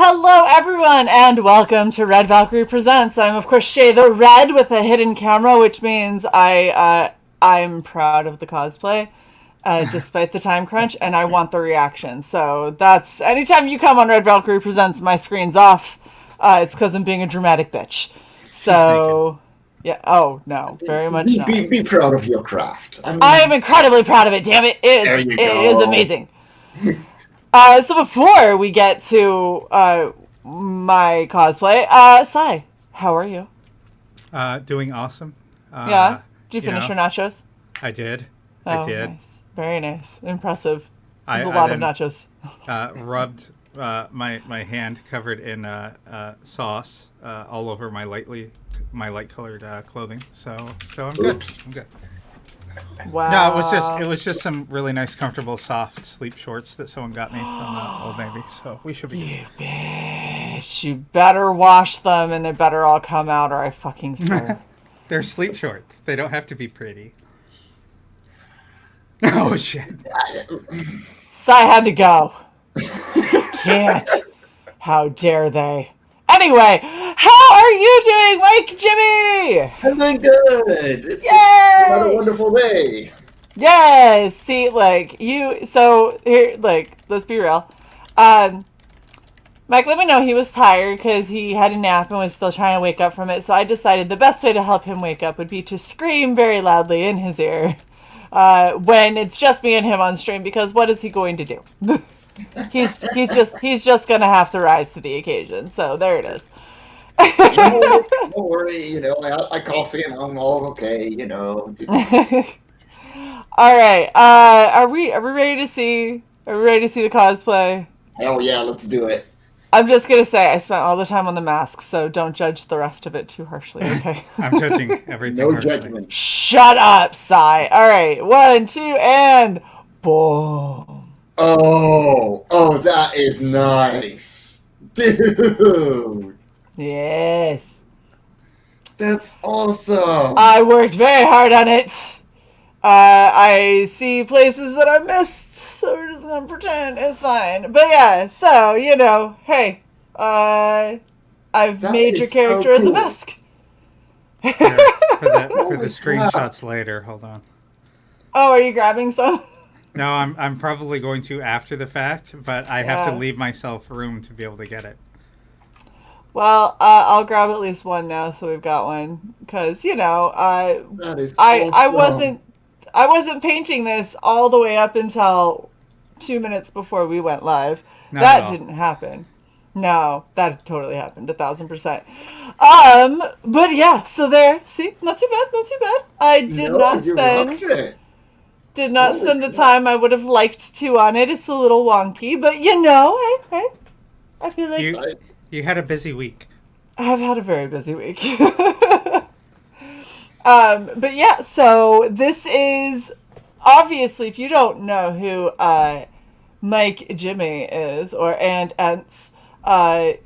Hello, everyone, and welcome to Red Valkyrie Presents. I'm, of course, Shae the Red with a hidden camera, which means I'm proud of the cosplay, despite the time crunch, and I want the reaction. So that's anytime you come on Red Valkyrie Presents, my screen's off. It's because I'm being a dramatic bitch. So, yeah. Oh no, very much not. Be proud of your craft. I am incredibly proud of it. Damn it! It is amazing. So before we get to my cosplay, CY, how are you? Doing awesome. Yeah. Did you finish your nachos? I did. Oh, I did. Nice. Very nice. Impressive. There's a I lot of nachos. Rubbed my hand covered in sauce all over my light colored clothing. So I'm good. Oops. I'm good. Wow. No, it was just some really nice, comfortable, soft sleep shorts that someone got me from Old Navy. So we should be good. You bitch. You better wash them and they better all come out or I fucking swear. They're sleep shorts. They don't have to be pretty. Oh shit. CY had to go. Can't. How dare they? Anyway, how are you doing, Mike Jimmy? I'm doing good. It's Yay! a wonderful day. Yes. See, like you. So here, like, let's be real. Mike let me know he was tired because he had a nap and was still trying to wake up from it. So I decided the best way to help him wake up would be to scream very loudly in his ear when it's just me and him on stream. Because what is he going to do? he's just gonna have to rise to the occasion. So there it is. Don't worry. I coffee and I'm all okay. All right. Are we ready to see? Are we ready to see the cosplay? Hell yeah, let's do it. I'm just gonna say I spent all the time on the mask, so don't judge the rest of it too harshly. Okay. I'm judging everything. No harshly. judgment. Shut up, CY. All right. 1, 2, and boom. Oh, that is nice, dude. Yes. That's awesome. I worked very hard on it. I see places that I missed, so we're just gonna pretend it's fine. But yeah, so hey, I've That made your is so character as a cool. mask. Here, for the Oh my screenshots later. Hold on. Oh, are you grabbing some? No, I'm probably going to after the fact, but I have to Yeah. leave myself room to be able to get it. Well, I'll grab at least one now, so we've got one. Because That is I awesome. wasn't painting this all the way up until 2 minutes before we went live. Not at all. That didn't happen. No, that totally happened 1,000%. But yeah, so there. See, not too bad, not too bad. I did not you spend rocked it. Holy spend the crap. time I would have liked to on it. It's a little wonky, but hey, I feel like You had a busy week. I've had a very busy week. But yeah, so this is obviously, if you don't know who Mike Jimmy is and Ents, I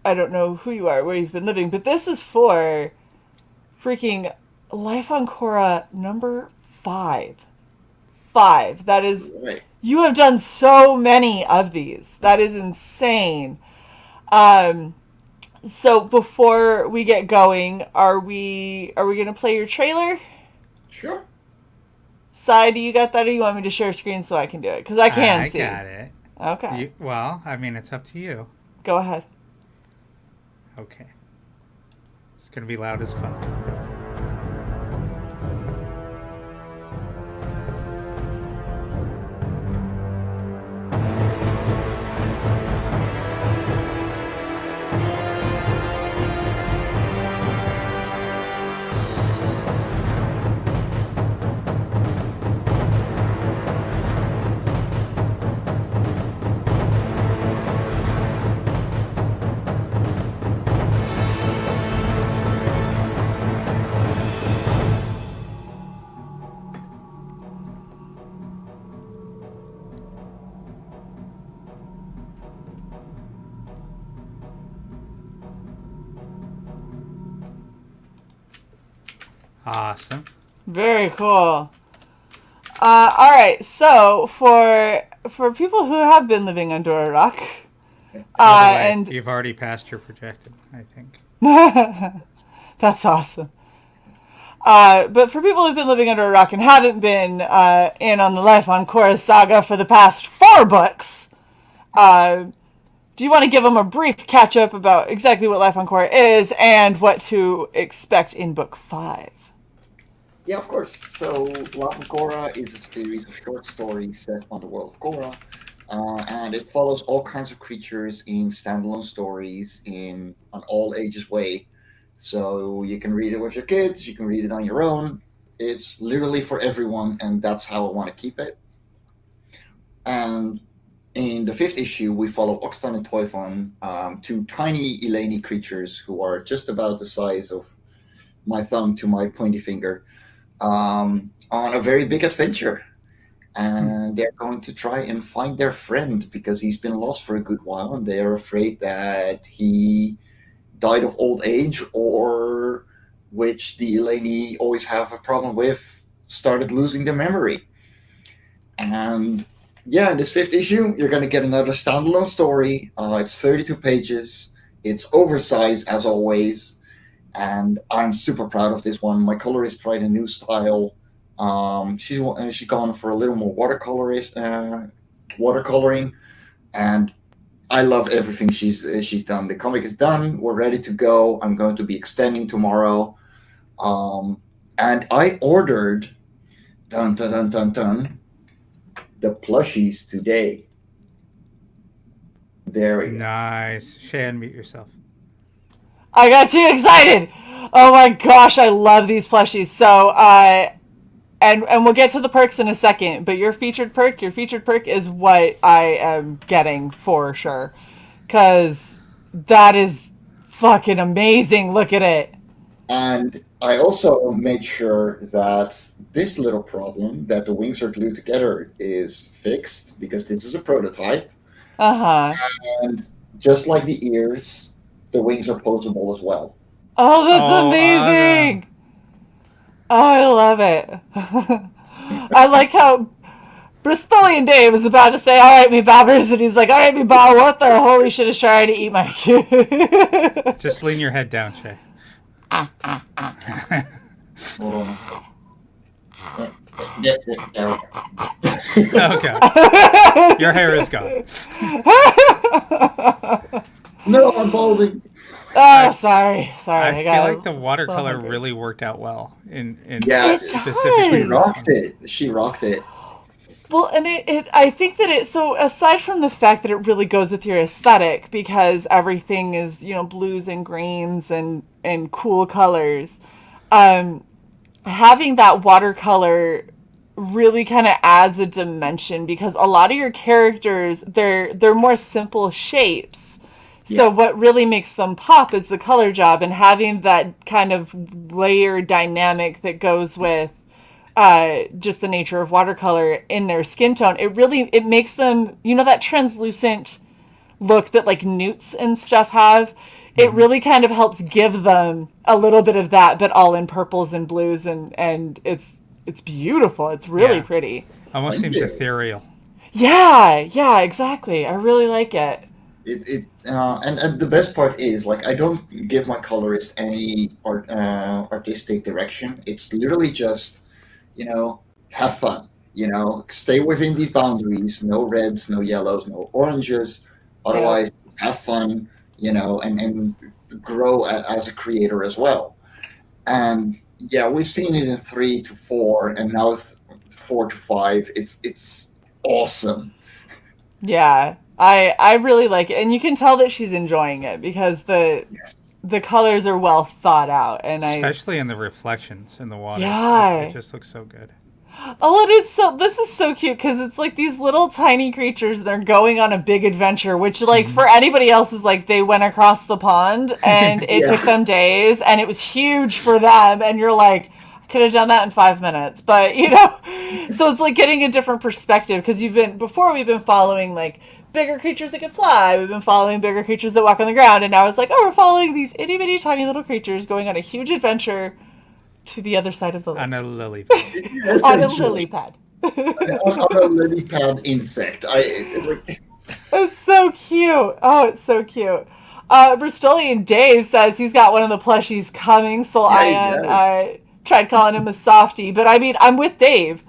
don't know who you are, where you've been living, but this is for freaking Life on Cora number 5. That is, Right. you have done so many of these. That is insane. So before we get going, are we gonna play your trailer? Sure. CY, do you got that, or you want me to share screen so I can do it? Because I can I see. got it. Okay. Well, I mean, it's up to you. Go ahead. Okay. It's gonna be loud as fuck. Awesome. Very cool. All right. So for people who have been living under a rock, By the way, And you've already passed your projected, I think. that's awesome. But for people who've been living under a rock and haven't been in on the Life on Cora's saga for the past 4 books, do you want to give them a brief catch-up about exactly what Life on Cora is and what to expect in Book 5? Yeah, of course. So, Life on Cora is a series of short stories set on the world of Cora, and it follows all kinds of creatures in standalone stories in an all ages way. So you can read it with your kids, you can read it on your own. It's literally for everyone, and that's how I want to keep it. And in the 5th issue, we follow Ogstan and Toyvan, 2 tiny Eleni creatures who are just about the size of my thumb to my pointy finger, on a very big adventure. And they're going to try and find their friend because he's been lost for a good while, and they are afraid that he died of old age, or, which the Eleni always have a problem with, started losing their memory. And yeah, in this 5th issue, you're going to get another standalone story. It's 32 pages. It's oversized as always, and I'm super proud of this one. My colorist tried a new style. She's gone for a little more watercoloring, and I love everything she's done. The comic is done. We're ready to go. I'm going to be extending tomorrow, and I ordered the plushies today. There we go. Nice. Shae, unmute yourself. I got too excited. Oh my gosh, I love these plushies. So, and we'll get to the perks in a second, but your featured perk is what I am getting for sure. Because that is fucking amazing. Look at it. And I also made sure that this little problem, that the wings are glued together, is fixed, because this is a prototype. Uh-huh. And just like the ears, the wings are posable as well. Oh, that's amazing. Oh, I love it. I like how Bristolian Dave is about to say, all right, me bobbers, and he's like, all right, me bob, what the holy shit is trying to eat my kid? Just lean your head down, Shae. Hold on. There we go. Okay. Your hair is gone. No, I'm balding. Oh, sorry. I feel like the watercolor really worked out well in Yeah, specifically. She rocked it. Well, and I think that so aside from the fact that it really goes with your aesthetic, because everything is, blues and greens and cool colors, having that watercolor really kind of adds a dimension, because a lot of your characters, they're more simple shapes. So what really makes them pop is the color job, and having that kind of layered dynamic that goes with just the nature of watercolor in their skin tone. It makes them, that translucent look that like newts and stuff have. It really kind of helps give them a little bit of that, but all in purples and blues, and it's beautiful. It's really pretty. Almost seems ethereal. Yeah, exactly. I really like it. And the best part is, like, I don't give my colorist any artistic direction. It's literally just, have fun. Stay within these boundaries. No reds, no yellows, no oranges. Otherwise, have fun. And grow as a creator as well. And yeah, we've seen it in 3 to 4, and now 4 to 5. It's awesome. Yeah. I really like it, and you can tell that she's enjoying it, because the colors are well thought out, and especially in the reflections in the water. Yeah, it just looks so good. Oh, and this is so cute, because it's like these little tiny creatures. They're going on a big adventure, which like for anybody else is like they went across the pond and it took them days, and it was huge for them. And you're like, I could have done that in 5 minutes, but so it's like getting a different perspective, because we've been following like bigger creatures that can fly. We've been following bigger creatures that walk on the ground, and now it's like, we're following these itty bitty tiny little creatures going on a huge adventure to the other side of the lake. On a lily pad. On a lily pad. On a lily pad insect. It's so cute. Oh, it's so cute. Bristolian Dave says he's got one of the plushies coming, so I tried calling him a softie, but I mean, I'm with Dave.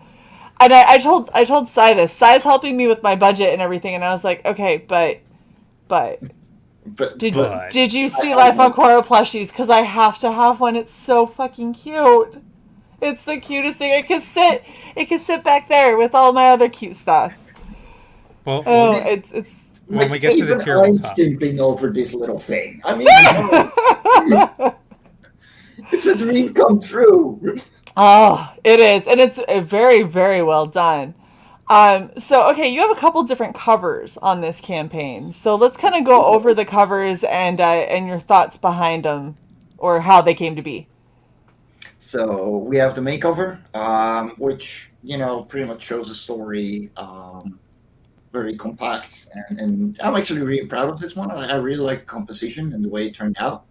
And I told Cy this. Cy's helping me with my budget and everything, and I was like, okay, but did you see Life on Cora plushies? Because I have to have one. It's so fucking cute. It's the cutest thing. It can sit back there with all my other cute stuff. Well, It's when we get to the I'm tabletop. skimping over this little thing. I mean, it's a dream come true. Oh, it is, and it's very, very well done. So okay, you have a couple different covers on this campaign. So let's kind of go over the covers and your thoughts behind them, or how they came to be. So we have the main cover, which pretty much shows the story. Very compact, and I'm actually really proud of this one. I really like the composition and the way it turned out.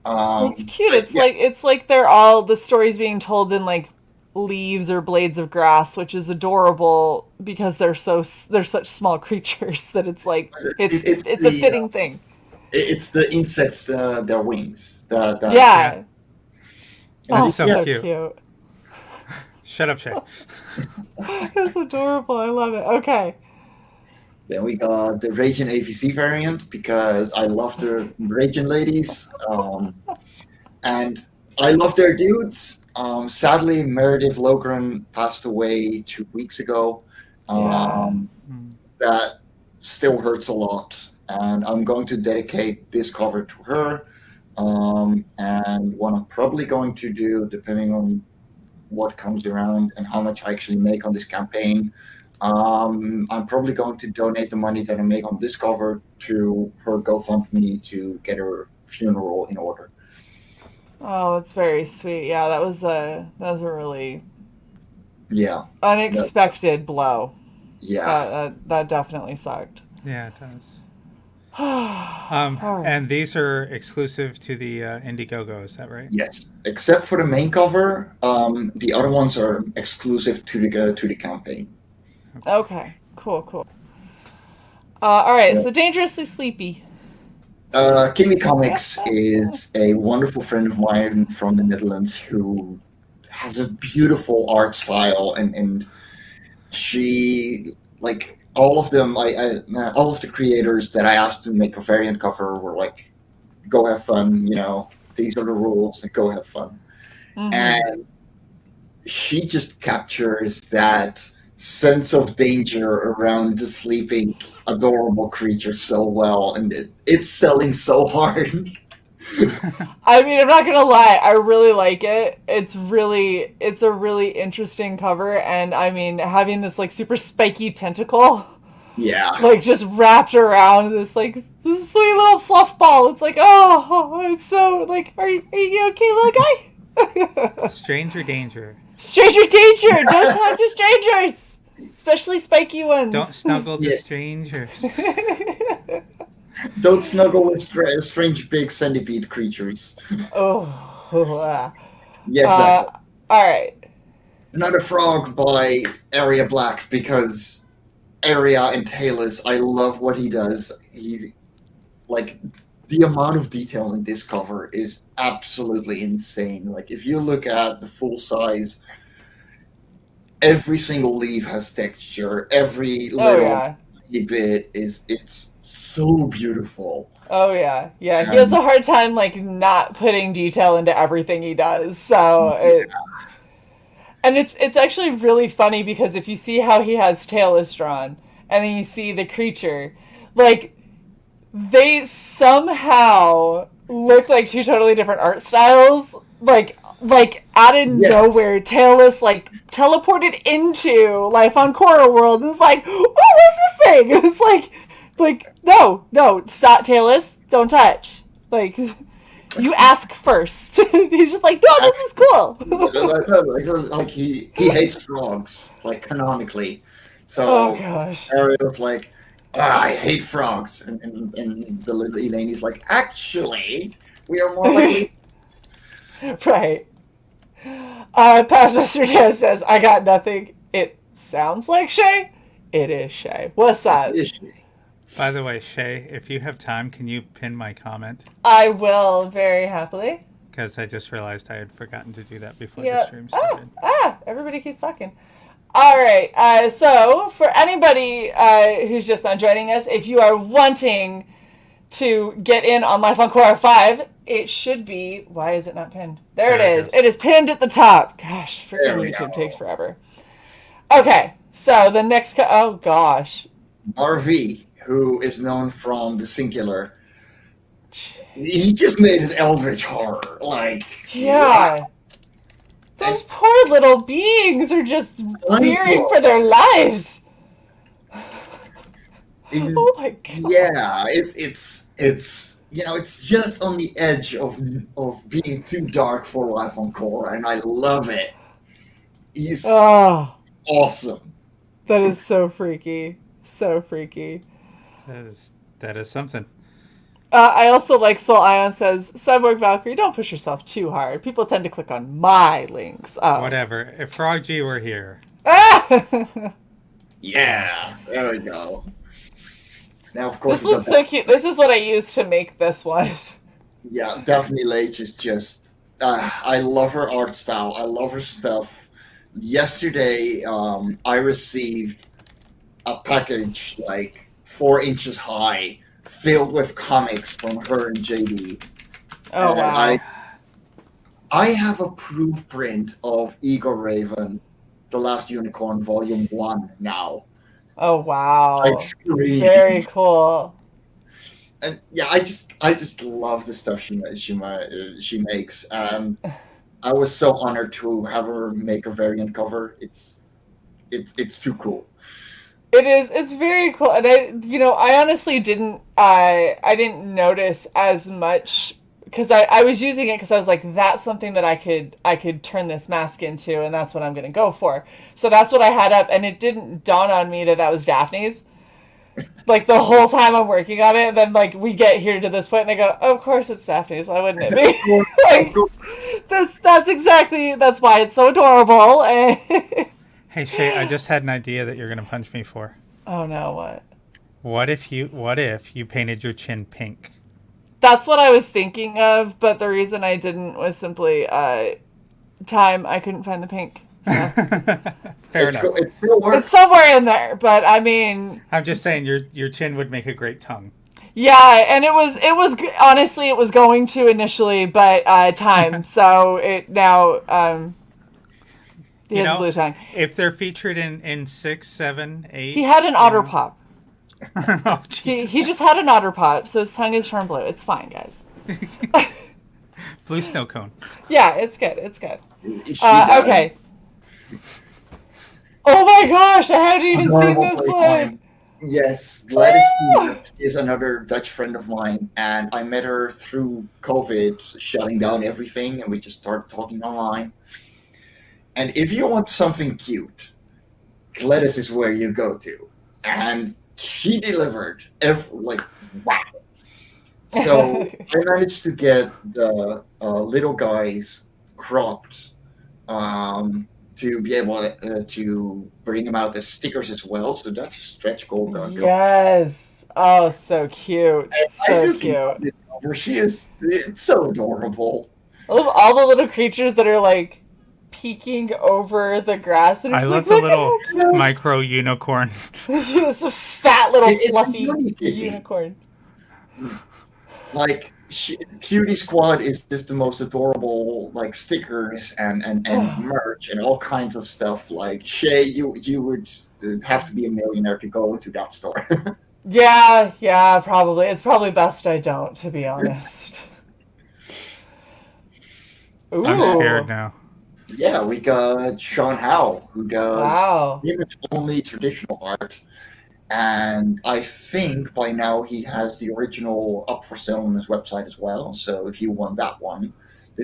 It's cute. It's like they're all the stories being told in like leaves or blades of grass, which is adorable because they're such small creatures that it's like it's a fitting thing. It's the insects, their wings. Yeah. That's so cute. Shut up, Shae. It's adorable. I love it. Okay. Then we got the Raging AVC variant because I love the Raging ladies, and I love their dudes. Sadly, Meredith Logren passed away 2 weeks ago. That still hurts a lot, and I'm going to dedicate this cover to her. And what I'm probably going to do, depending on what comes around and how much I actually make on this campaign, I'm probably going to donate the money that I make on this cover to her GoFundMe to get her funeral in order. Oh, that's very sweet. Yeah, that was a really unexpected blow. Yeah, that definitely sucked. Yeah, it does. And these are exclusive to the Indiegogo, is that right? Yes, except for the main cover. The other ones are exclusive to the campaign. Okay, cool. All right, so Dangerously Sleepy. Kimmy Comics is a wonderful friend of mine from the Netherlands who has a beautiful art style, and she, like, all of them, all of the creators that I asked to make a variant cover were like, go have fun, these are the rules, and go have fun. Mm-hmm. And she just captures that sense of danger around the sleeping, adorable creature so well, and it's selling so hard. I mean, I'm not gonna lie, I really like it. It's a really interesting cover, and I mean, having this like super spiky tentacle, like just wrapped around this sweet little fluff ball. It's like, oh, it's so like, are you okay, little guy? Stranger danger. Stranger danger! Don't talk to strangers! Especially spiky ones. Don't snuggle to strangers. Don't snuggle with strange big centipede creatures. Yeah, exactly. All right. Another frog by Area Black, because Area and Talus, I love what he does. He, like, the amount of detail in this cover is absolutely insane. Like, if you look at the full size, every single leaf has texture. Every little bit it's so beautiful. Oh yeah. He has a hard time like not putting detail into everything he does. So it's actually really funny because if you see how he has Talus drawn and then you see the creature, like they somehow look like two totally different art styles. Like out of nowhere, Talus like teleported into Life on Cora World and it's like, oh, what's this thing? And it's like no, stop, Talus, don't touch. Like, you ask first. He's just like, no, this is cool. Like he hates frogs, like canonically. So Ariel's like, I hate frogs, and the little Elaine is like, actually, we are more like right. Pastmaster Dan says, I got nothing. It sounds like Shae. It is Shae. What's up? By the way, Shae, if you have time, can you pin my comment? I will very happily. Because I just realized I had forgotten to do that before the Yeah. stream started. Everybody keeps talking. All right. So for anybody who's just now joining us, if you are wanting to get in on Life on Cora 5, it should be. Why is it not pinned? There it is. It is pinned at the top. Gosh, freaking YouTube takes forever. Okay. So the next. Oh gosh. RV, who is known from the Singular. He just made an Eldritch horror. Like, yeah. Those poor little beings are just fearing for their lives. Oh my god. Yeah, it's it's just on the edge of being too dark for Life on Cora, and I love it. He's awesome. That is so freaky. So freaky. That is something. I also like Soul Ion says, CY.borg Valkyrie, don't push yourself too hard. People tend to click on my links. Whatever. If Frog G were here. Yeah, there we go. Now, of course, this looks so cute. This is what I used to make this one. Yeah, Daphne Leitch is just. I love her art style. I love her stuff. Yesterday, I received a package like 4 inches high, filled with comics from her and JD. Oh, wow. I have a proof print of Ego Raven, The Last Unicorn, Volume 1 now. Oh, wow. I screamed. Very cool. And yeah, I just love the stuff she makes. I was so honored to have her make a variant cover. It's too cool. It is. It's very cool, and I honestly didn't. I didn't notice as much because I was using it because I was like, that's something that I could turn this mask into, and that's what I'm gonna go for. So that's what I had up, and it didn't dawn on me that was Daphne's. Like the whole time I'm working on it, and then like we get here to this point, and I go, oh, of course it's Daphne's. Why wouldn't it be? Like that's why it's so adorable. Hey Shae, I just had an idea that you're gonna punch me for. Oh no, what? What if you painted your chin pink? That's what I was thinking of, but the reason I didn't was simply time. I couldn't find the pink. So. Fair enough. It's somewhere in there, but I mean, I'm just saying your chin would make a great tongue. Yeah, and it was honestly it was going to initially, but time. So it now he has a blue tongue. If they're featured in 6, 7, 8, he had an otter pop. Oh, Jesus. He just had an otter pop, so his tongue is turned blue. It's fine, guys. Blue snow cone. Yeah, it's good. It's good. Okay. Oh my gosh, I hadn't even seen this one. Yes, Gladys Peanut is another Dutch friend of mine, and I met her through COVID shutting down everything, and we just started talking online. And if you want something cute, Gladys is where you go to. And she delivered. Wow. So I managed to get the little guys cropped to be able to bring them out as stickers as well. So that's a stretch goal. Yes. Oh, so cute. So cute. It's so adorable. I love all the little creatures that are like peeking over the grass. And I love the little micro unicorn. It's a fat little fluffy unicorn. Like Cutie Squad is just the most adorable, like stickers and merch and all kinds of stuff. Like Shae, you would have to be a millionaire to go to that store. Yeah, probably. It's probably best I don't, to be honest. Ooh. I'm scared now. Yeah, we got Sean Howe, who does pretty much only traditional art. And I think by now he has the original up for sale on his website as well. So if you want that one,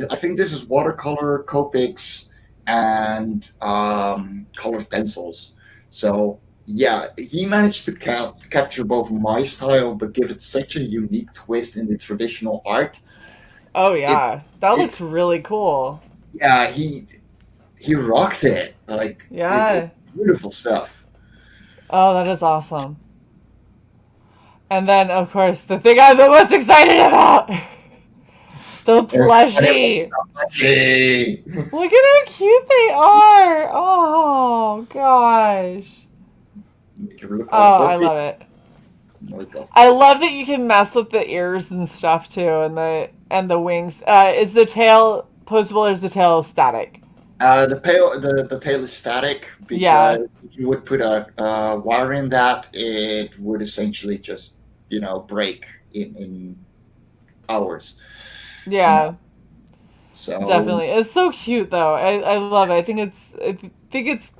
I think this is watercolor, Copics, and colored pencils. So yeah, he managed to capture both my style, but give it such a unique twist in the traditional art. Oh yeah, that looks really cool. Yeah, he rocked it. Beautiful stuff. Oh, that is awesome. And then, of course, the thing I'm the most excited about. The plushie. Hey. Look at how cute they are. Oh, gosh. Oh, I love it. There we go. I love that you can mess with the ears and stuff too, and the wings. Is the tail posable or is the tail static? The tail is static because Yeah. if you would put a wire in that, it would essentially just break in hours. Yeah, So definitely. It's so cute though. I love it. I think it's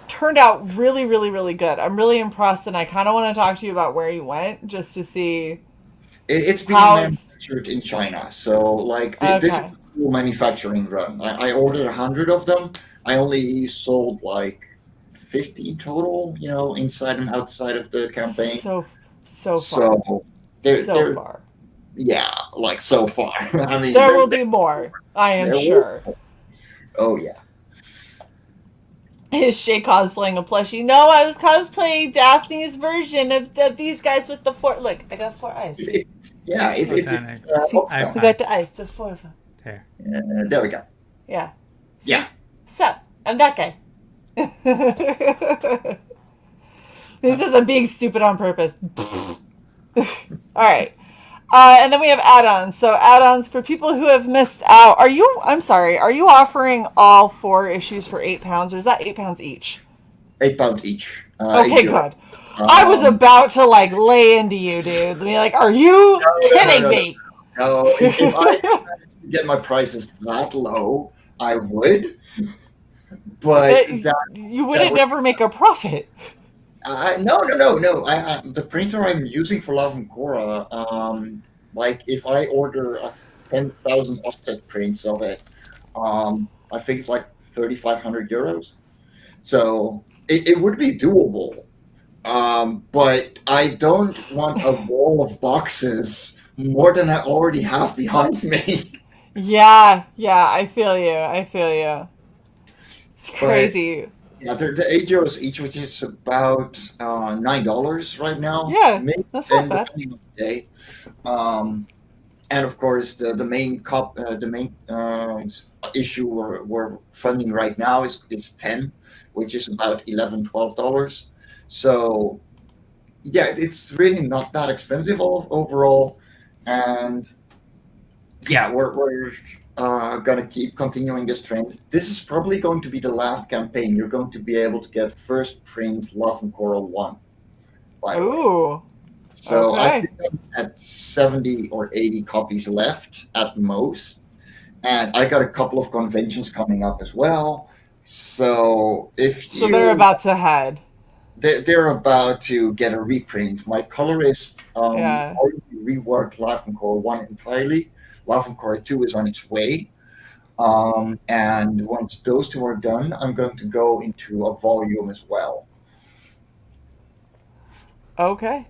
turned out really, really, really good. I'm really impressed, and I kind of want to talk to you about where you went just to see it's being how it's manufactured in China. So like this is okay. a full manufacturing run. I ordered 100 of them. I only sold like 50 total, inside and outside of the campaign. So far. So So they're far. yeah, like so far. I mean, There will be more, I am there will. sure. Oh yeah. Is Shae cosplaying a plushie? No, I was cosplaying Daphne's version of these guys with the four. Look, I got 4 eyes. It's See, Ogstan. we got the eyes, the 4 of them. There. There we go. Yeah. See? Yeah. So, I'm that guy. This isn't being stupid on purpose. Alright. And then we have add-ons. So add-ons for people who have missed out. I'm sorry, are you offering all 4 issues for £8, or is that £8 each? £8 each. Okay, good. I was about to lay into you, dude. Be like, are you kidding me? No, if I managed to get my prices that low, I would. But you wouldn't never make a profit. No. The printer I'm using for Love and Cora, like if I order 10,000 offset prints of it, I think it's like 3,500 euros. So it would be doable. But I don't want a wall of boxes more than I already have behind me. Yeah, I feel you. It's crazy. But, yeah, they're €8 each, which is about $9 right now. Yeah, Maybe that's not 10 bad. depending on the day. And of course, the main issue we're funding right now is 10, which is about $11-12. So yeah, it's really not that expensive overall, and yeah, we're gonna keep continuing this trend. This is probably going to be the last campaign you're going to be able to get first print Love and Coral 1, by the way. Ooh. So Okay. I think I'm at 70 or 80 copies left at most, and I got a couple of conventions coming up as well. So they're about to head. They're about to get a reprint. My colorist Yeah. already reworked Life and Core 1 entirely. Life and Core 2 is on its way. And once those two are done, I'm going to go into a volume as well. Okay.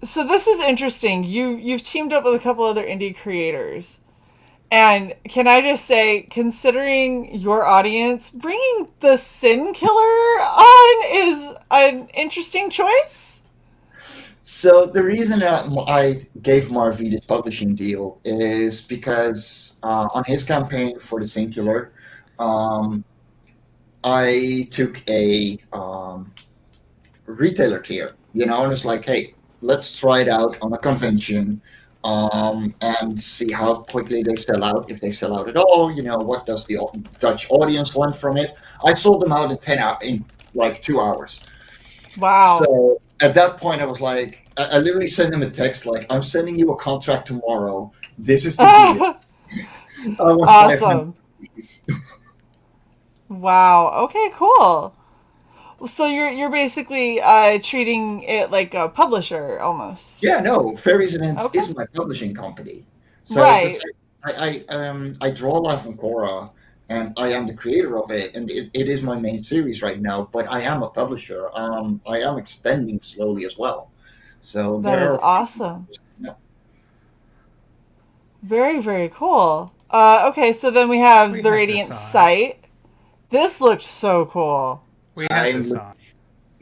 So this is interesting. You've teamed up with a couple other indie creators. And can I just say, considering your audience, bringing the Sin Killer on is an interesting choice. So the reason that I gave Marvy this publishing deal is because on his campaign for the Sin Killer, I took a retailer tier, and it's like, hey, let's try it out on a convention. And see how quickly they sell out, if they sell out at all. What does the Dutch audience want from it? I sold them out in like 2 hours. Wow. So at that point, I was like, I literally sent them a text like, I'm sending you a contract tomorrow. This is the deal. Awesome. Wow. Okay, cool. So you're basically treating it like a publisher almost. Yeah, no, Fairies and Ants is my publishing company. So right. I draw Life on Cora, and I am the creator of it, and it is my main series right now. But I am a publisher. I am expanding slowly as well. So that is awesome. Yeah. Very, very cool. Okay, so then we have the Radiant Sight. This looks so cool. We have this on.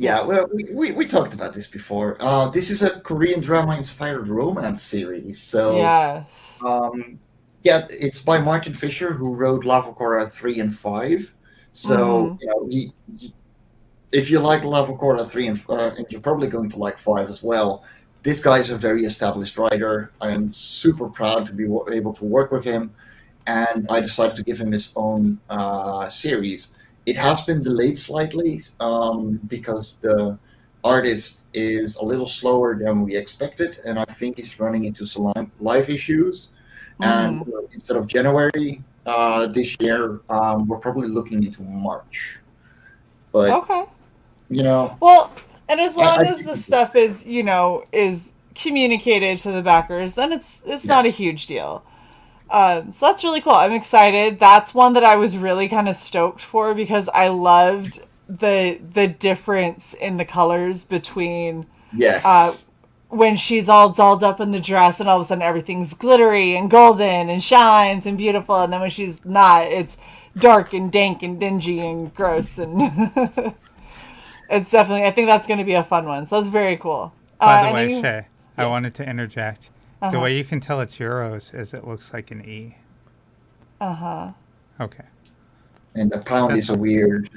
Yeah, well, we talked about this before. This is a Korean drama-inspired romance series. So, Yes. um, yeah, it's by Martin Fisher, who wrote Lava Cora 3 and 5. So, Mm-hmm. if you like Lava Cora 3 and you're probably going to like 5 as well. This guy's a very established writer. I am super proud to be able to work with him, and I decided to give him his own series. It has been delayed slightly because the artist is a little slower than we expected, and I think he's running into some live issues. And Mm-hmm. instead of January this year, we're probably looking into March. But Okay. you know, Well, and as I long as the stuff is, is communicated to the backers, then it's not a yes, huge deal. So that's really cool. I'm excited. That's one that I was really kind of stoked for because I loved the difference in the colors between uh, yes, when she's all dolled up in the dress and all of a sudden everything's glittery and golden and shines and beautiful, and then when she's not, it's dark and dank and dingy and gross, and it's definitely, I think that's going to be a fun one. So that's very cool. By the And then way, you, Shae, I yes. wanted to interject. Uh The huh. way you can tell it's euros is it looks like an E. Uh huh. Okay. and the pound That's is a all. weird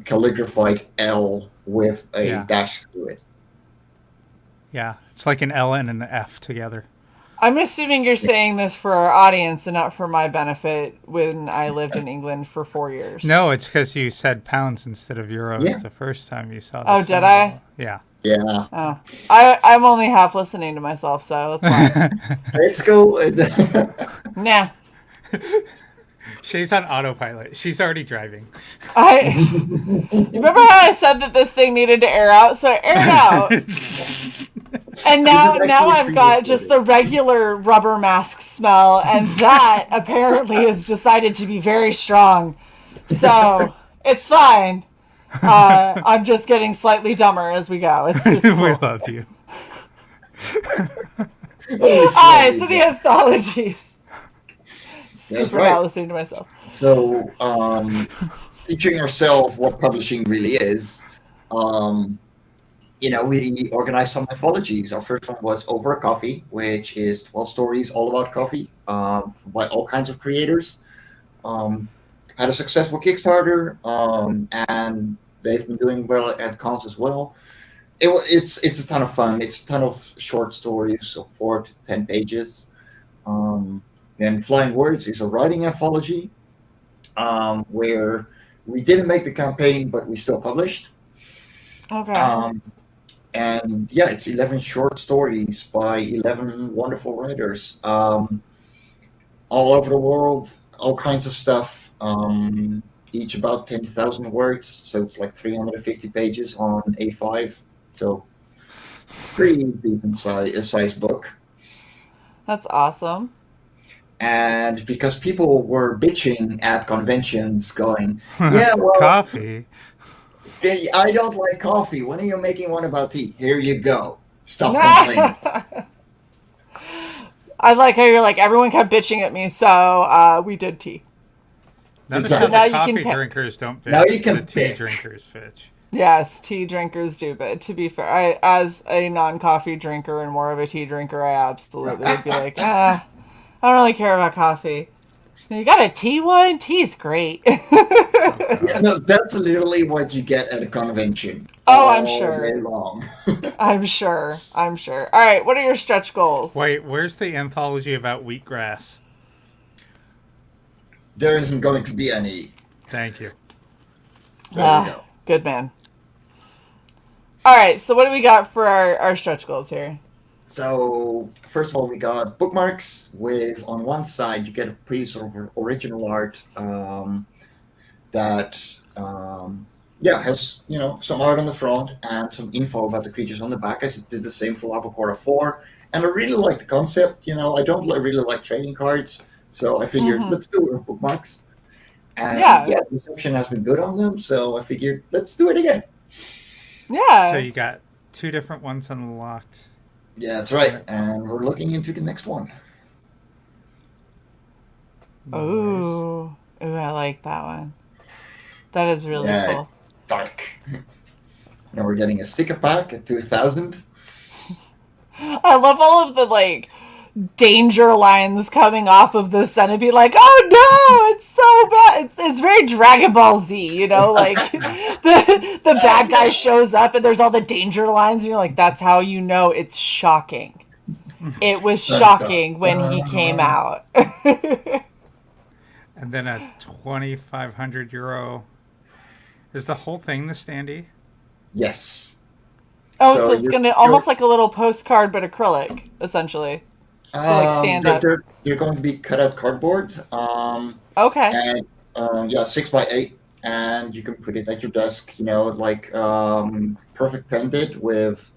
calligraphied L with a Yeah. dash through it. Yeah. It's like an L and an F together. I'm assuming you're saying this for our audience and not for my benefit when I lived in England for 4 years. No, it's because you said pounds instead of Yeah, euros the first time you saw the Oh, did I? symbol. Yeah. yeah. Oh. I'm only half listening to myself, so that's fine. Let's go. Nah. She's on autopilot. She's already driving. I remember how I said that this thing needed to air out, so I aired out. And now This is now actually I've got just the regular rubber mask smell, and that apparently has decided to be very strong. So it's fine. I'm just getting slightly dumber as we go. It's We cool. love you. Only Alright, slowly, so the but anthologies. that's Super right. not listening to myself. So, teaching yourself what publishing really is. Um, we organized some anthologies. Our first one was Over a Coffee, which is 12 stories all about coffee by all kinds of creators. Um, Had a successful Kickstarter, and they've been doing well at cons as well. It's a ton of fun. It's a ton of short stories, so 4 to 10 pages. Um, and Flying Words is a writing anthology where we didn't make the campaign, but we still published. Okay. Um, and yeah, it's 11 short stories by 11 wonderful writers all over the world, all kinds of stuff. Each about 10,000 words, so it's like 350 pages on A5. So pretty decent size book. That's awesome. And because people were bitching at conventions, going, "Yeah, well, Coffee. I don't like coffee. When are you making one about tea? Here you go. Stop complaining." I like how you're like, everyone kept bitching at me, so we did tea. Notice So how Exactly. now the you can coffee pick. drinkers don't Now you bitch. can The tea pick. drinkers bitch. Yes, tea drinkers do, but to be fair, as a non-coffee drinker and more of a tea drinker, I absolutely would be like, I don't really care about coffee. You got a tea one? Tea's great. Oh Yeah, God. no, that's literally what you get at a convention Oh, I'm all day sure. long. I'm sure. I'm sure. All right, what are your stretch goals? Wait, where's the anthology about wheatgrass? There isn't going to be any. Thank you. There we go. Good man. All right, so what do we got for our stretch goals here? So first of all, we got bookmarks with on one side you get a piece of original art that has some art on the front and some info about the creatures on the back. I did the same for Lava Cora 4, and I really like the concept. I don't really like trading cards, so I figured Mm-hmm. let's do it with bookmarks. And Yeah, yeah, the reception has been good on them, so I figured let's do it again. So yeah. you got 2 different ones unlocked. Yeah, that's right, and we're looking into the next one. Nice. Ooh, I like that one. That is really Yeah, cool. it's dark. Now we're getting a sticker pack at 2,000. I love all of the like danger lines coming off of the centipede, like, oh no, it's so bad. It's very Dragon Ball Z, you know, like the bad guy shows up and there's all the danger lines, and you're like, that's how you know it's shocking. It was shocking when he came out. And then a 2,500 euro. Is the whole thing the standee? Yes. Oh, so it's gonna almost like a little postcard, but acrylic, essentially. Like stand up. They're going to be cut out cardboard. Okay. And 6x8, and you can put it at your desk. You know, like Perfect 10 did with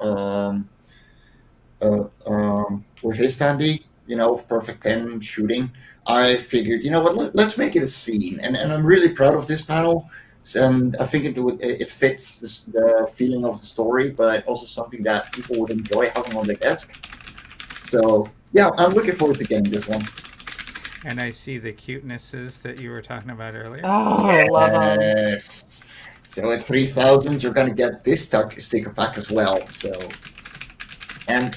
his standee. You know, with Perfect 10 shooting. I figured, you know what? Let's make it a scene, and I'm really proud of this panel. And I think it fits the feeling of the story, but also something that people would enjoy having on their desk. So yeah, I'm looking forward to getting this one. And I see the cutenesses that you were talking about earlier. Oh, I love them. Yes. So at 3,000, you're gonna get this sticker pack as well. So, and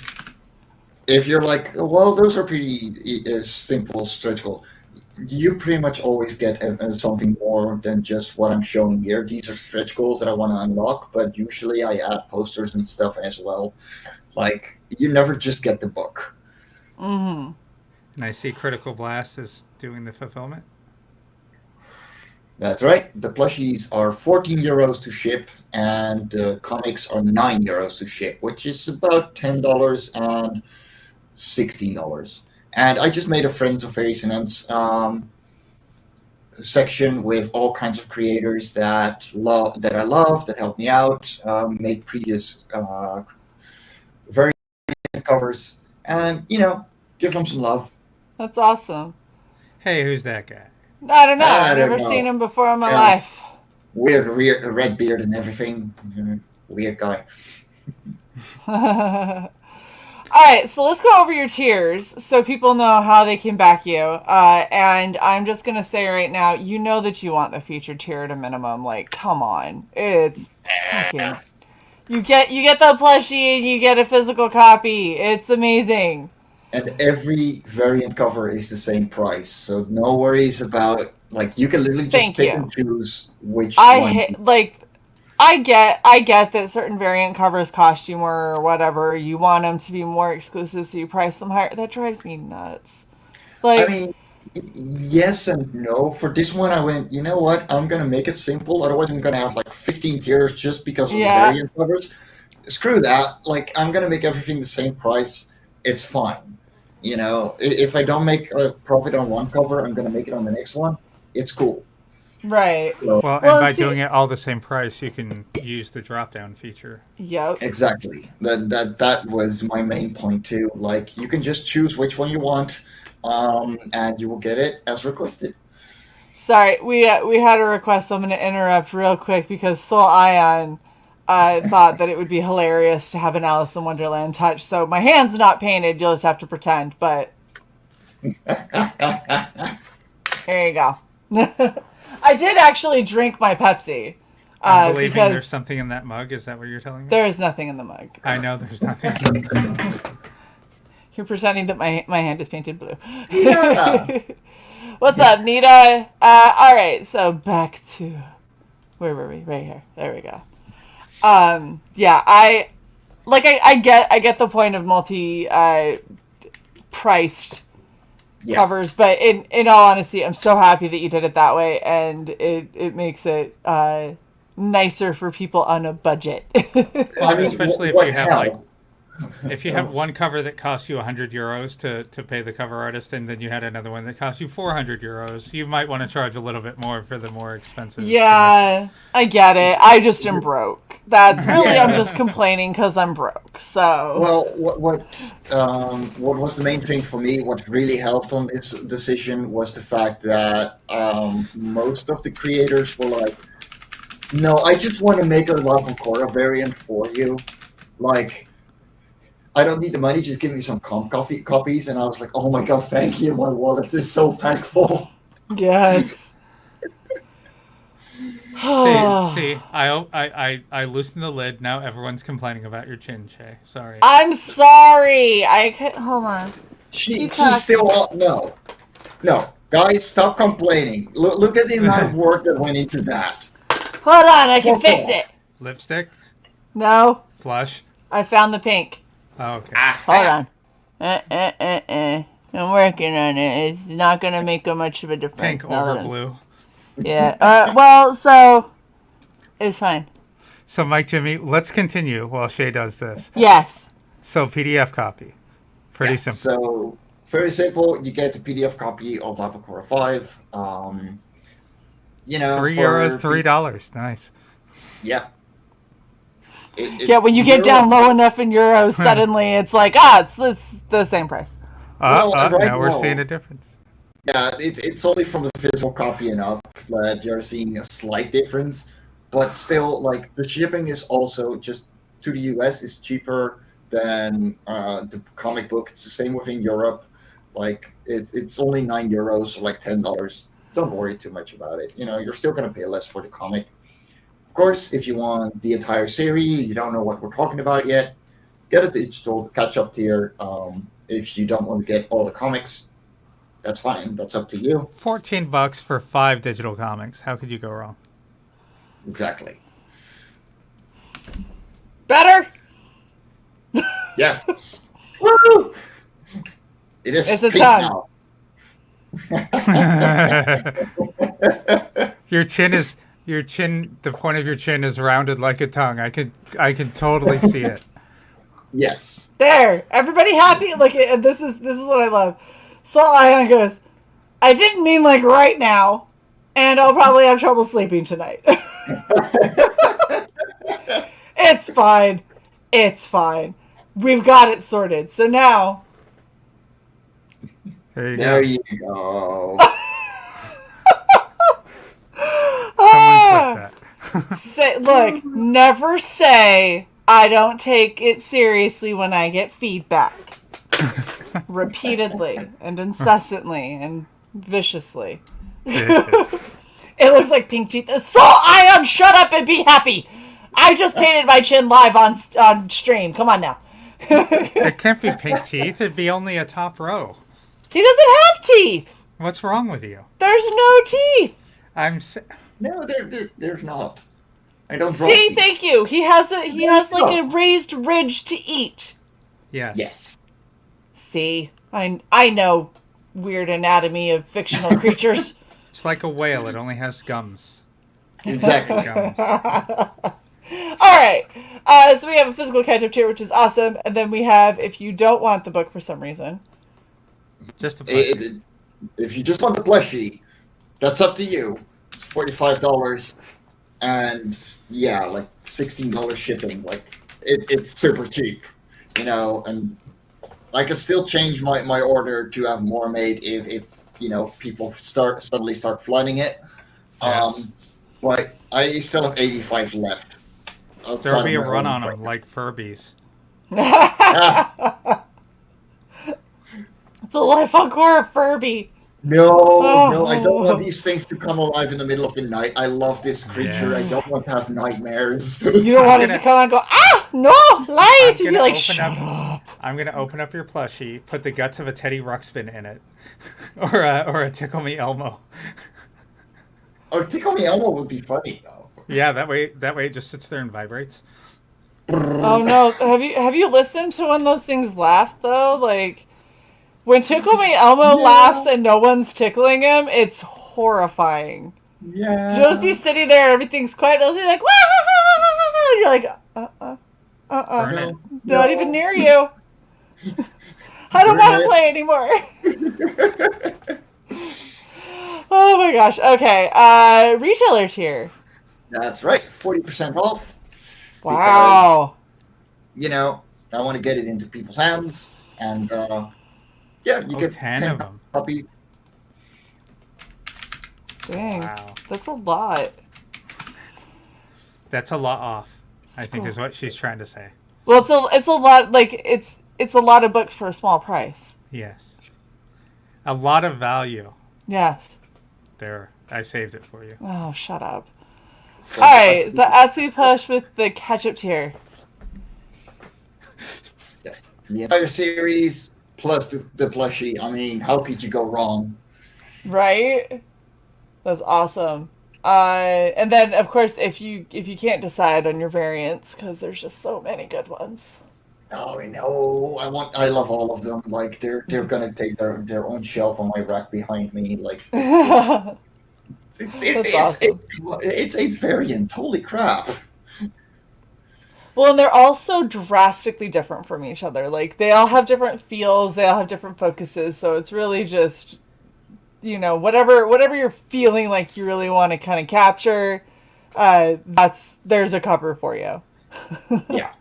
if you're like, well, those are pretty simple stretch goals, you pretty much always get something more than just what I'm showing here. These are stretch goals that I want to unlock, but usually I add posters and stuff as well. Like, you never just get the book. Mm-hmm. And I see Critical Blast is doing the fulfillment. That's right. The plushies are 14 euros to ship, and the comics are 9 euros to ship, which is about $10 and $16. And I just made a Friends of Fairies and Ends section with all kinds of creators that I love, that helped me out, made previous variant covers, and give them some love. That's awesome. Hey, who's that guy? I don't know. I've never seen him before in my life. Weird, red beard and everything. Weird guy. All right, so let's go over your tiers so people know how they can back you. And I'm just going to say right now, you know that you want the featured tier at a minimum. Like, come on. It's fucking... You get the plushie and you get a physical copy. It's amazing. And every variant cover is the same price. So no worries about... Like, you can literally just pick and choose which one. I get that certain variant covers cost you more or whatever. You want them to be more exclusive, so you price them higher. That drives me nuts. I mean, yes and no. For this one, I went, you know what? I'm going to make it simple. Otherwise, I'm going to have like 15 tiers just because of the variant covers. Screw that. Like, I'm going to make everything the same price. It's fine. You know, if I don't make a profit on one cover, I'm going to make it on the next one. It's cool. Right. Well, and by doing it all the same price, you can use the drop-down feature. Yep. Exactly. That was my main point too. Like, you can just choose which one you want, and you will get it as requested. Sorry, we had a request. So I'm going to interrupt real quick because Soul Ion thought that it would be hilarious to have an Alice in Wonderland touch. So my hand's not painted. You'll just have to pretend. But here you go. I did actually drink my Pepsi. I'm believing there's something in that mug. Is that what you're telling me? There is nothing in the mug. I know there's nothing. You're pretending that my hand is painted blue. Yeah. What's up, Nita? All right, so back to... Where were we? Right here. There we go. Yeah, I get the point of multi-priced covers, but in all honesty, I'm so happy that you did it that way, and it makes it nicer for people on a budget. Well, especially if you have if you have one cover that costs you 100 euros to pay the cover artist, and then you had another one that costs you 400 euros, you might want to charge a little bit more for the more expensive. Yeah, I get it. I just am broke. That's really I'm just complaining because I'm broke. So what was the main thing for me? What really helped on this decision was the fact that most of the creators were like, "No, I just want to make a Love and Cora variant for you. Like, I don't need the money. Just give me some copies." And I was like, "Oh my god, thank you! My wallet is so thankful." Yes. I loosened the lid. Now everyone's complaining about your chin, Shae. Sorry. I'm sorry. Hold on. She's still no. Guys, stop complaining. Look at the amount of work that went into that. Hold on, I can fix it. Lipstick? No. Flush? I found the pink. Oh, okay. Hold on. I'm working on it. It's not gonna make much of a difference. Pink over blue. Yeah. Well, so it's fine. So, Mike Jimmy, let's continue while Shae does this. Yes. So, PDF copy. Pretty simple. So, very simple. You get the PDF copy of Cora 5. €3, $3. Nice. Yeah. When you get down low enough in euros, suddenly it's like, it's the same price. Now we're seeing a difference. Yeah, it's only from the physical copy and up that you're seeing a slight difference. But still, like, the shipping is also just to the US is cheaper than the comic book. It's the same within Europe. Like, it's only €9 or like $10. Don't worry too much about it. You're still going to pay less for the comic. Of course, if you want the entire series, you don't know what we're talking about yet, get a digital catch-up tier. If you don't want to get all the comics, that's fine. That's up to you. $14 for 5 digital comics. How could you go wrong? Exactly. Better? Yes. Woo! It's a tongue. The point of your chin is rounded like a tongue. I could totally see it. Yes. There. Everybody happy? Like, this is what I love. Salt Ion goes, I didn't mean like right now, and I'll probably have trouble sleeping tonight. It's fine. It's fine. We've got it sorted. So now. There you go. Someone click that. Look, never say I don't take it seriously when I get feedback. Repeatedly and incessantly and viciously. It looks like pink teeth. Salt Ion, shut up and be happy. I just painted my chin live on stream. Come on now. It can't be pink teeth. It'd be only a top row. He doesn't have teeth. What's wrong with you? There's no teeth. No, there's not. I don't. See, thank you. He has like a raised ridge to eat. Yes. Yes. See, I know weird anatomy of fictional creatures. It's like a whale. It only has gums. Exactly. Gums. All right. So we have a physical catch-up tier, which is awesome, and then we have if you don't want the book for some reason. Just a plushie. If you just want the plushie, that's up to you. It's $45, and yeah, like $16 shipping. Like it's super cheap, and I can still change my order to have more made if people suddenly start flooding it. Yes. But I still have 85 left. There'll be a run on them like Furbies. It's a life on Cora Furby. No, I don't want these things to come alive in the middle of the night. I love this creature. Yeah. I don't want to have nightmares. You don't want it to come and go, no, life! And be like, shut up. I'm going to open up your plushie, put the guts of a Teddy Ruxpin in it, or a Tickle Me Elmo. Oh, Tickle Me Elmo would be funny, though. Yeah, that way it just sits there and vibrates. Oh, no. Have you listened to when those things laugh, though? Like... When Tickle Me Elmo laughs and no one's tickling him, it's horrifying. Yeah. You'll just be sitting there and everything's quiet. It'll be like, wah! And you're like, no. Not even near you. I don't want to play anymore. Oh my gosh. Okay. Retailer tier. That's right. 40% off. Wow. Because, I want to get it into people's hands. And, yeah, you get 10 of them. Puppies. Dang. Wow. That's a lot. That's a lot off, I think is what she's trying to say. Well, it's a lot, like, it's a lot of books for a small price. Yes. A lot of value. Yes. There. I saved it for you. Oh, shut up. So All right, the Etsy push with the ketchup tier. the entire series plus the plushie. I mean, how could you go wrong? Right? That's awesome. And then of course, if you can't decide on your variants, because there's just so many good ones. Oh no, I love all of them. Like they're gonna take their own shelf on my rack behind me. Like That's awesome. it's 8 variants. Holy crap! Well, and they're all so drastically different from each other. Like they all have different feels, they all have different focuses. So it's really just, whatever you're feeling like you really want to kind of capture. There's a cover for you. Yeah.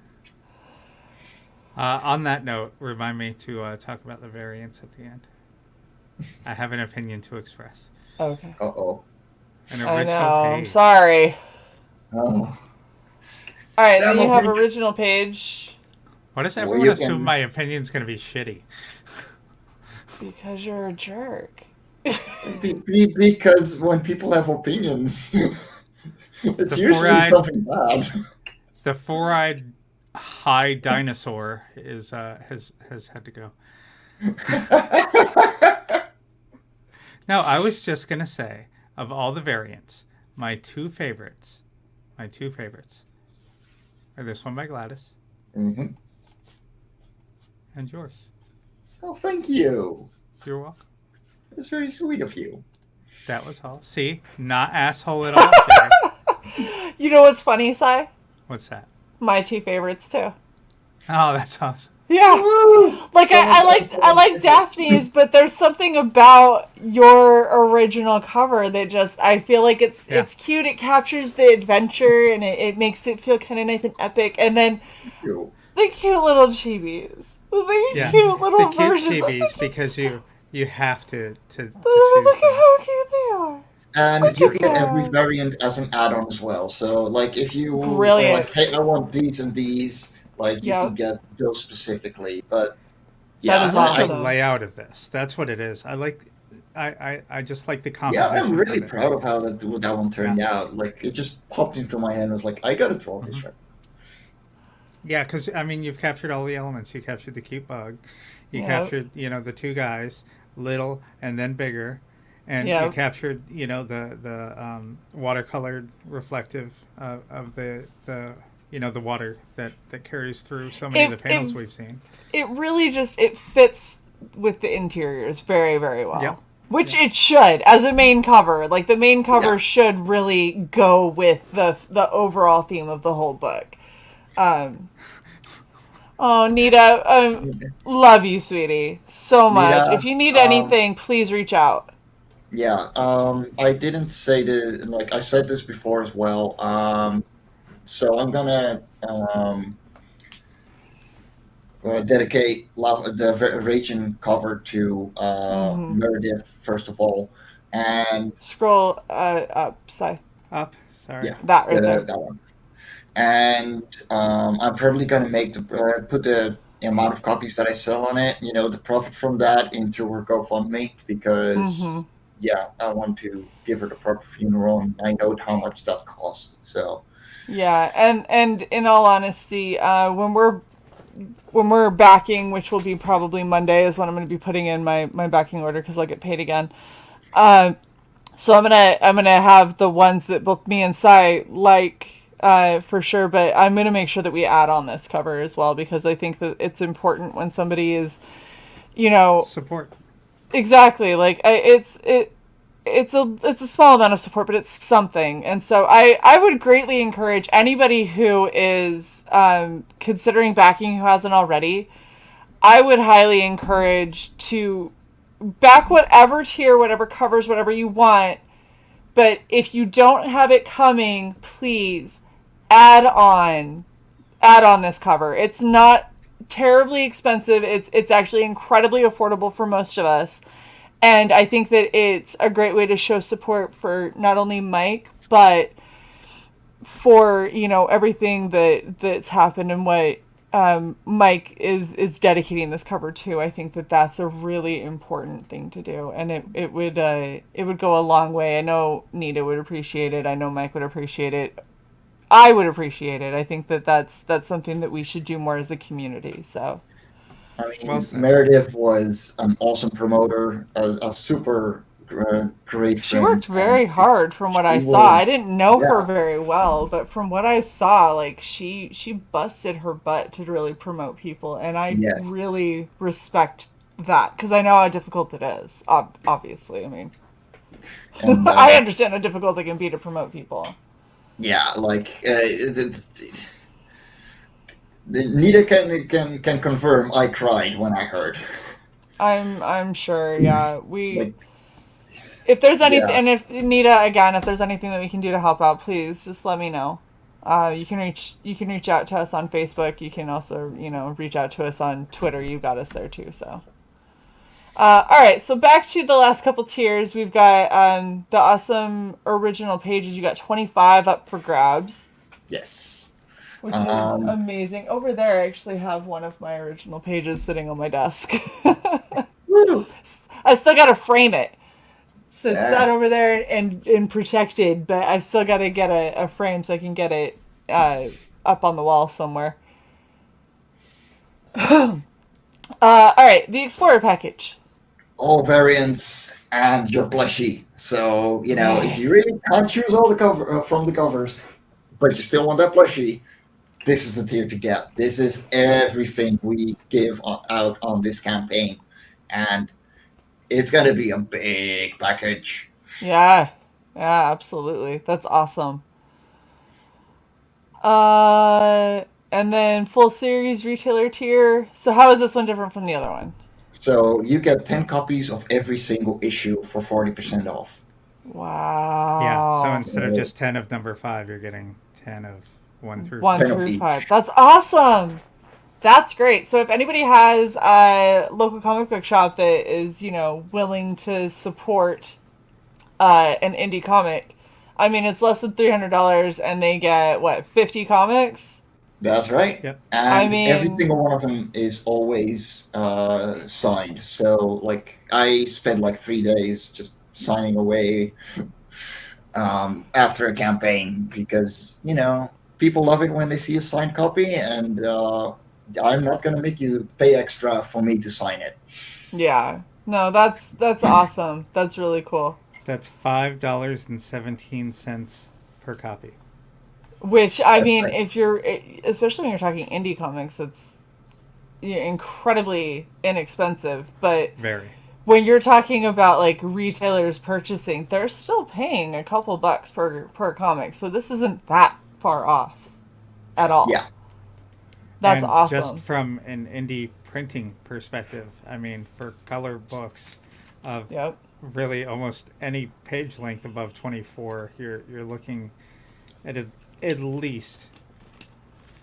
On that note, remind me to talk about the variants at the end. I have an opinion to express. Okay. Uh-oh. An I original know. I'm page. sorry. Oh. All right, then Demo you have page. original page Why does Well, everyone you assume can- my opinion's going to be shitty? because you're a jerk. Because when people have opinions, it's The usually four-eyed- something bad. The four-eyed high dinosaur has had to go. No, I was just going to say, of all the variants, my two favorites are this one by Gladys Mm-hmm. and yours. Oh, thank you. You're welcome. It's very sweet of you. That was all. See? Not asshole at all. Sarah. You know what's funny, Sai? What's that? My two favorites too. Oh, that's awesome. Yeah. Like I like Daphne's, but there's something about your original cover that just I feel like it's cute. It captures the adventure and it makes it feel kind of nice and epipic. And then You. the cute little chibis, the cute little the cute versions. chibis, because you have to choose Look at them. how cute they are. And you at get every that. variant as an add-on as well. So, like, if you are Brilliant. like, hey, I want these and these, like, you Yep. can get those specifically. But That yeah, is I like awesome. the layout of this. That's what it is. I just like the yeah, composition. I'm really of it. proud of how that one turned out. Like, it just popped into my head. I was like, I gotta draw this right. Yeah, because I mean, you've captured all the elements. You captured the cute bug. You Yep. captured, the two guys, little and then bigger, and you Yep. captured, the watercolored reflective of the the water that carries through so many of the panels we've seen. It really just it fits with the interiors very, very well. Yep. Which it should as a main cover. Like the main cover Yeah. should really go with the overall theme of the whole book. Oh, Nita, love you, sweetie, so much. Nita, If you need anything, please reach out. Yeah, I didn't say this, like, I said this before as well. So I'm gonna dedicate the Raging cover to Meredith, first of all. And Scroll up, sorry. Up, sorry. yeah, That right there. that one. And I'm probably gonna make put the amount of copies that I sell on it, the profit from that into her GoFundMe, because yeah, I want to give her the proper funeral, and I know how much that costs. So Yeah, and in all honesty, when we're backing, which will be probably Monday, is when I'm going to be putting in my backing order because I'll get paid again. So I'm gonna have the ones that both me and Sai like for sure, but I'm gonna make sure that we add on this cover as well because I think that it's important when somebody is, Support. exactly like it's a small amount of support, but it's something. And so I would greatly encourage anybody who is considering backing who hasn't already. I would highly encourage to back whatever tier, whatever covers, whatever you want. But if you don't have it coming, please add on this cover. It's not terribly expensive. It's actually incredibly affordable for most of us. And I think that it's a great way to show support for not only Mike, but for, everything that's happened and what Mike is dedicating this cover to. I think that's a really important thing to do, and it would go a long way. I know Nita would appreciate it. I know Mike would appreciate it. I would appreciate it. I think that's something that we should do more as a community. So, I mean, Meredith was an awesome promoter, a super great she friend. worked very hard from what I saw. I didn't know her very well, but from what I saw, like she busted her butt to really promote people, and I really respect that because I know how difficult it is. Obviously, I mean, and, I understand how difficult it can be to promote people. Yeah, like Nita can confirm. I cried when I heard. I'm sure. Yeah, if there's anything, and if Nita, again, if there's anything that we can do to help out, please just let me know. You can reach out to us on Facebook. You can also reach out to us on Twitter. You got us there too. So. All right, so back to the last couple tiers. We've got the awesome original pages. You got 25 up for grabs. Yes. Which is amazing. Over there, I actually have one of my original pages sitting on my desk. I still got to frame it. So it's not over there and protected, but I've still got to get a frame so I can get it up on the wall somewhere. All right, the Explorer package. All variants and your plushie. So, if you really can't choose all the cover from the covers, but you still want that plushie, this is the tier to get. This is everything we give out on this campaign. And it's going to be a big package. Yeah, absolutely. That's awesome. And then full series retailer tier. So how is this one different from the other one? So you get 10 copies of every single issue for 40% off. Wow. Yeah, so instead of just 10 of number 5, you're getting 10 of 1 through 5. That's awesome. That's great. So if anybody has a local comic book shop that is, willing to support an indie comic, I mean, it's less than $300 and they get, 50 comics? That's right. Yep. And every single one of them is always signed. So, I spent 3 days just signing away after a campaign because, people love it when they see a signed copy, and I'm not going to make you pay extra for me to sign it. Yeah. No, that's awesome. That's really cool. That's $5.17 per copy. Which, I mean, if you're, especially when you're talking indie comics, it's incredibly inexpensive. But very. When you're talking about retailers purchasing, they're still paying a couple bucks per comic. So this isn't that far off at all. Yeah. That's awesome. Just from an indie printing perspective, I mean, for color books of really almost any page length above 24, you're looking at at least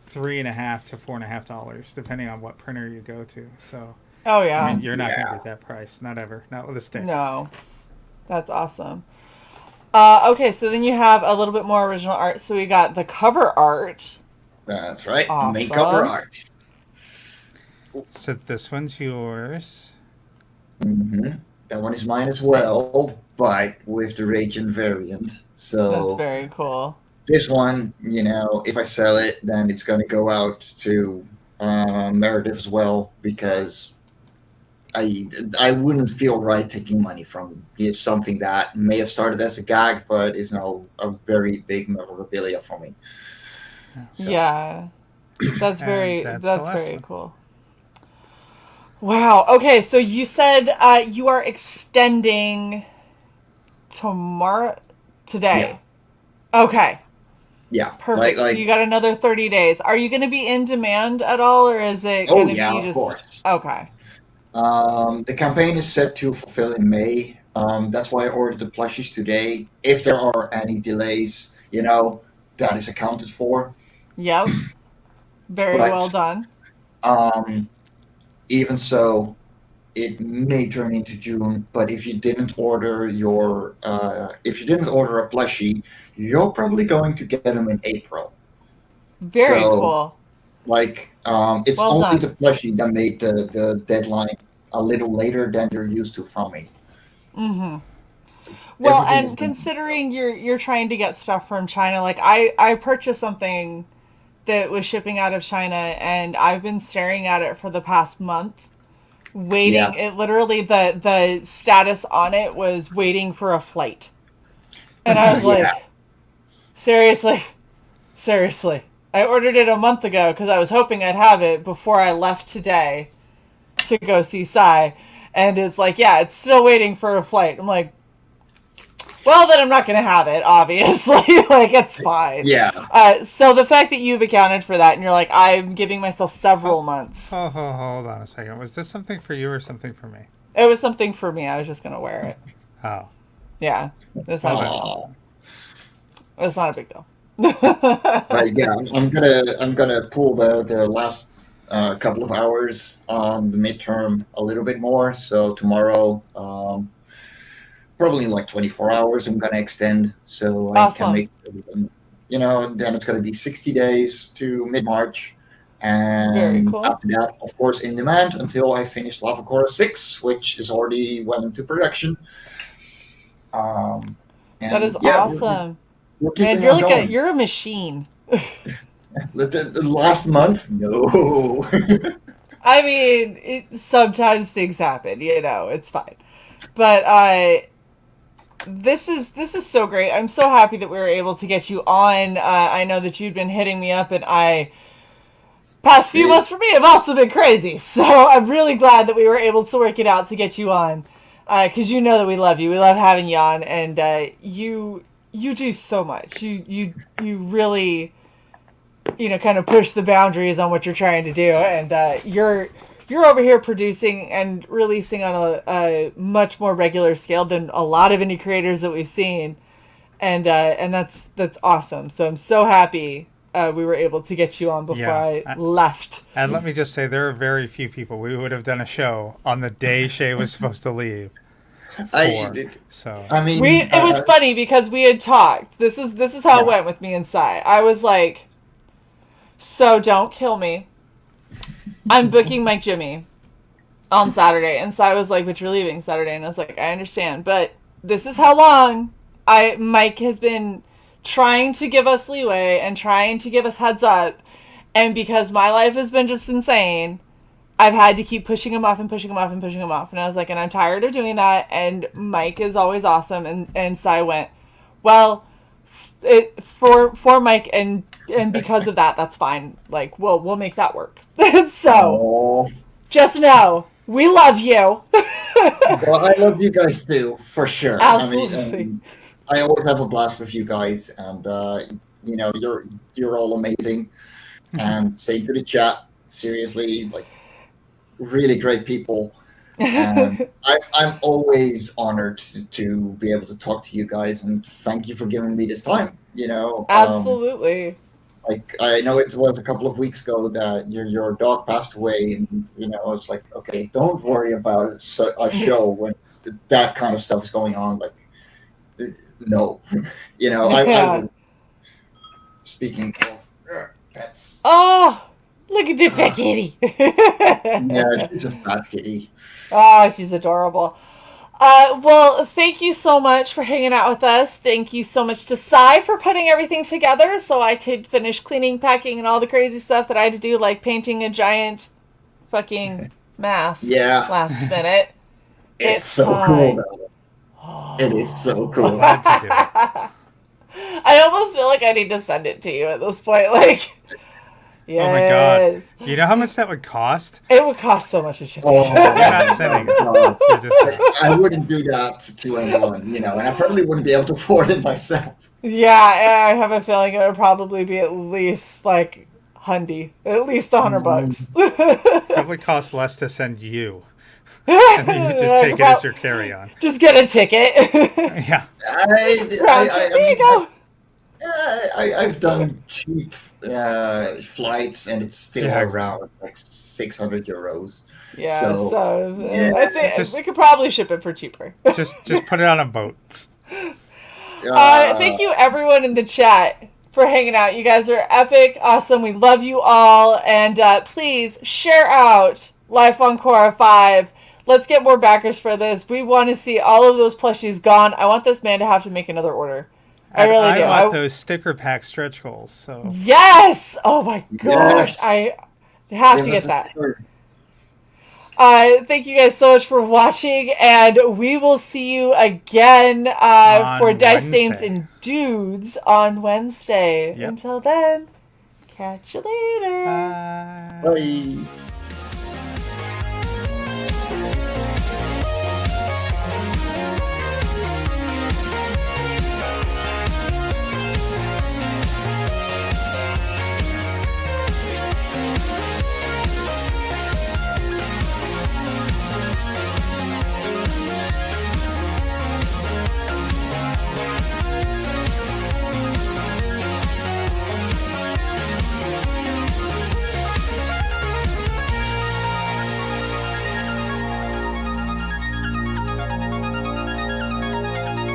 $3.50 to $4.50, depending on what printer you go to. So, I mean, you're not going to get that price, not ever, not with a stick. No, that's awesome. Okay, so then you have a little bit more original art. So we got the cover art. That's right, awesome. Main cover art. So this one's yours. Mm-hmm. That one is mine as well, but with the Radiant variant. So that's very cool. This one, if I sell it, then it's going to go out to Meredith as well, because I wouldn't feel right taking money from something that may have started as a gag, but is now a very big memorabilia for me. So. Yeah, that's very cool. Wow. Okay, so you said you are extending today. Yeah. Okay. Yeah. Perfect. So you got another 30 days. Are you going to be in demand at all, or is it going to be just... of course. Okay. The campaign is set to fulfill in May. That's why I ordered the plushies today. If there are any delays, that is accounted for. Yep. Very well done. Even so, it may turn into June, but if you didn't order a plushie, you're probably going to get them in April. Very cool. Like, it's Well only done. the plushie that made the deadline a little later than you're used to from me. Well, Everything is and done. considering you're trying to get stuff from China, like I purchased something that was shipping out of China, and I've been staring at it for the past month, waiting. Yeah, It literally, the status on it was waiting for a flight, and I was yeah. like, seriously, seriously. I ordered it a month ago because I was hoping I'd have it before I left today to go see Psy, and it's like, yeah, it's still waiting for a flight. I'm like, well, then I'm not going to have it, obviously. Like, it's fine. Yeah. So the fact that you've accounted for that and you're like, I'm giving myself several months. Hold on a second. Was this something for you or something for me? It was something for me. I was just going to wear it. Oh. Yeah. It's not, Aw. it's not a big deal. But yeah, I'm gonna pull the last couple of hours on the midterm a little bit more. So tomorrow, probably like 24 hours, I'm gonna extend so I can Awesome. make, then it's gonna be 60 days to mid March, Very and cool. after that, of course, in demand until I finish Lava Core 6, which is already went into production. Um, That is and yeah, awesome. we're Man, keeping you're on like going. you're a machine. The last month, no. I mean, sometimes things happen, it's fine. But this is so great. I'm so happy that we were able to get you on. I know that you'd been hitting me up, and past few months for me have also been crazy. So I'm really glad that we were able to work it out to get you on, because you know that we love you. We love having you on, and you do so much. You really kind of push the boundaries on what you're trying to do, and you're over here producing and releasing on a much more regular scale than a lot of indie creators that we've seen, and that's awesome. So I'm so happy we were able to get you on before Yeah. I left. And let me just say, there are very few people we would have done a show on the day Shae was supposed to leave for. So I mean, It was funny because we had talked. This is how it went with me and Sai. I was like, so don't kill me. I'm booking Mike Jimmy on Saturday. And Sai was like, but you're leaving Saturday. And I was like, I understand. But this is how long Mike has been trying to give us leeway and trying to give us heads up. And because my life has been just insane, I've had to keep pushing him off and pushing him off and pushing him off. And I was like, and I'm tired of doing that. And Mike is always awesome. And Sai went, well, for Mike and because of that, that's fine. Like we'll make that work. So just know we love you. well, I love you guys too, for sure. Absolutely. I mean, I always have a blast with you guys, and you're all amazing. And same to the chat. Seriously, like really great people. And I'm always honored to be able to talk to you guys, and thank you for giving me this time. Absolutely. Like I know it was a couple of weeks ago that your dog passed away, and it's like, okay, don't worry about a show when that kind of stuff is going on. Like, no, I speaking of pets. Oh, look at your fat kitty. Yeah, she's a fat kitty. Oh, she's adorable. Well, thank you so much for hanging out with us. Thank you so much to Sai for putting everything together so I could finish cleaning, packing, and all the crazy stuff that I had to do, like painting a giant fucking mask last minute. It's so cool, though. It is so cool. glad to do it. I almost feel like I need to send it to you at this point. Like, yes. Oh my god! You know how much that would cost? It would cost so much to ship. Oh, You're not sending it. God. You're just I wouldn't do that to anyone, and I probably wouldn't be able to afford it myself. Yeah, I have a feeling it would probably be at least like hundy, at least $100. probably cost less to send you. And then you just take it as your carry-on. Just get a ticket. Yeah. There you go. I've done cheap flights, and it's still around like 600 euros. Yeah, so I think we could probably ship it for cheaper. Just put it on a boat. Thank you everyone in the chat for hanging out. You guys are epic, awesome. We love you all. And please share out Life on Cora 5. Let's get more backers for this. We want to see all of those plushies gone. I want this man to have to make another order. I really do. I want those sticker pack stretch goals. So yes! Oh my gosh. I have to get that. Thank you guys so much for watching, and we will see you again for Dice Dames and Dudes on Wednesday. Yep. Until then, catch you later. Bye. Bye.